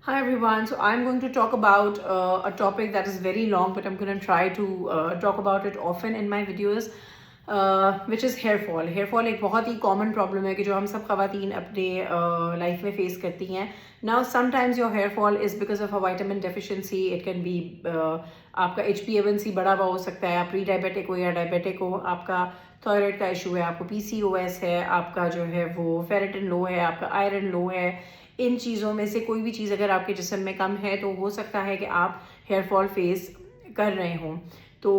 Hi everyone. So I'm going to talk about a topic that is very long, but I'm going to try to talk about it often in my videos, which is hair fall. Hair fall एक बहुत ही common problem है कि जो हम सब ख़वातीन अपने life में face करती हैं. Now sometimes your hair fall is because of a vitamin deficiency. It can be आपका HbA1c बढ़ा हुआ हो सकता है, आप प्री डायबिटिक हो या डायबिटिक हो, आपका थायराइड का इशू है, आपको PCOS है, आपका जो है वो फेरेटिन लो है, आपका आयरन लो है. इन चीज़ों में से कोई भी चीज़ अगर आपके जिस्म में कम है तो हो सकता है कि आप हेयर फॉल फेस कर रहे हों. तो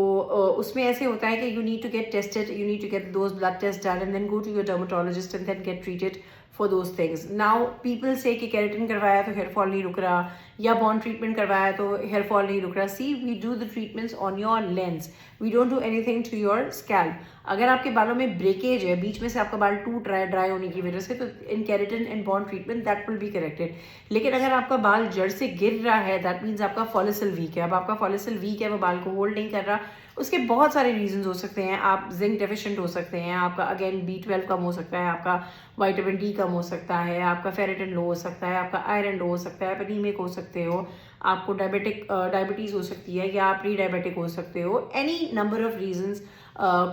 उसमें ऐसे होता है कि you need to get tested, you need to get those blood test done and then go to your dermatologist and then get treated for those things. Now people say कि केराटिन करवाया तो हेयर फॉल नहीं रुक रहा, या bond treatment करवाया तो hair fall नहीं रुक रहा. See, we do the treatments on your lengths, we don't do anything to your scalp. अगर आपके बालों में ब्रेकेज है, बीच में से आपका बाल टूट रहा है ड्राई होने की वजह से, तो in keratin and bond treatment that will be corrected. लेकिन अगर आपका बाल जड़ से गिर रहा है, दैट मीन्स आपका फॉलिसल वीक है. अब आपका फॉलिसल वीक है, वो बाल को होल्ड नहीं कर रहा. उसके बहुत सारे रीजंस हो सकते हैं. आप जिंक डेफिशिएंट हो सकते हैं, आपका अगेन B12 कम हो सकता है, आपका विटामिन D कम हो सकता है, आपका फेरेटिन लो हो सकता है, आपका आयरन लो हो सकता है, आप एनीमिक हो सकते हो, आपको डायबिटीज़ हो सकती है, या आप प्री डायबिटिक हो सकते हो. Any number of reasons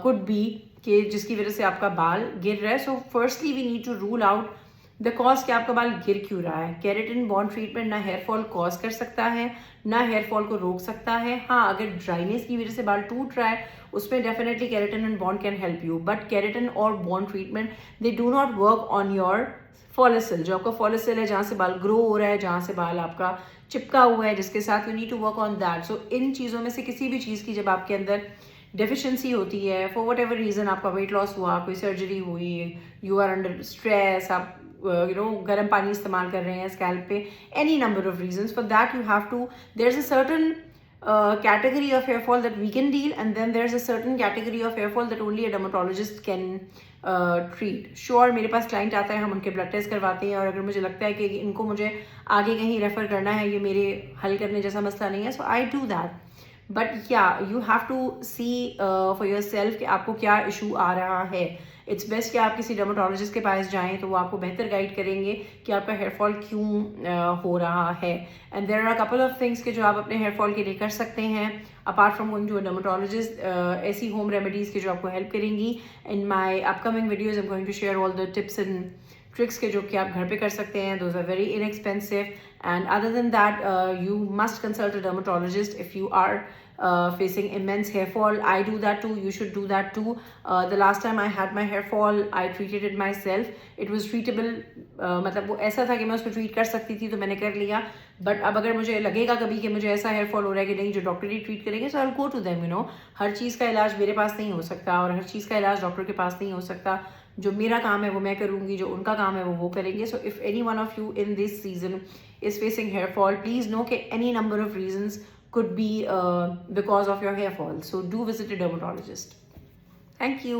could be कि जिसकी वजह से आपका बाल गिर रहा है. So firstly we need to rule out the cause कि आपका बाल गिर क्यों रहा है. केराटिन बॉन्ड ट्रीटमेंट ना हेयर फॉल कॉज कर सकता है, ना हेयर फॉल को रोक सकता है. हाँ, अगर ड्राइनेस की वजह से बाल टूट रहा है, उसमें definitely keratin and bond can help you. But keratin और bond treatment they do not work on your follicle. जो आपका फॉलिसल है, जहाँ से बाल ग्रो हो रहा है, जहाँ से बाल आपका चिपका हुआ है, जिसके साथ you need to work on that. So इन चीज़ों में से किसी भी चीज़ की जब आपके अंदर डेफिशिएंसी होती है, फॉर वट एवर रीज़न, आपका वेट लॉस हुआ, कोई सर्जरी हुई, यू आर अंडर स्ट्रेस, आप गर्म पानी इस्तेमाल कर रहे हैं स्कैल्प पे, any number of reasons, for that you have to, there is a certain category of hair fall that we can deal, and then there's a certain category of hair fall that only a dermatologist can treat. Sure, मेरे पास client आता है, हम उनके blood test करवाते हैं, और अगर मुझे लगता है कि इनको मुझे आगे कहीं रेफर करना है, ये मेरे हल करने जैसा मसला नहीं है, so I do that. But yeah you have to see for yourself कि आपको क्या इशू आ रहा है. इट्स बेस्ट कि आप किसी डर्मेटोलॉजिस्ट के पास जाएं, तो वो आपको बेहतर गाइड करेंगे कि आपका हेयर फॉल क्यों हो रहा है. And there are couple of things के जो आप अपने हेयर फॉल के लिए कर सकते हैं apart from going to a dermatologist. ऐसी होम रेमेडीज़ के जो आपको हेल्प करेंगी. In my upcoming videos I am going to share all the tips and tricks के जो कि आप घर पे कर सकते हैं. Those are very inexpensive, and other than that you must consult a dermatologist if you are facing immense hair fall. I do that too, you should do that too. The last time I had my hair fall, I treated it myself. It was treatable. मतलब वो ऐसा था कि मैं उसको treat कर सकती थी, तो मैंने कर लिया. बट अब अगर मुझे लगेगा कभी कि मुझे ऐसा हेयर फॉल हो रहा है कि नहीं, जो डॉक्टर ही ट्रीट करेंगे, so I will go to them. हर चीज़ का इलाज मेरे पास नहीं हो सकता, और हर चीज़ का इलाज डॉक्टर के पास नहीं हो सकता. जो मेरा काम है वो मैं करूँगी, जो उनका काम है वो करेंगे. So if any one of you in this season is facing hair fall, please know कि any number of reasons could be because of your hair fall. So do visit a dermatologist. Thank you.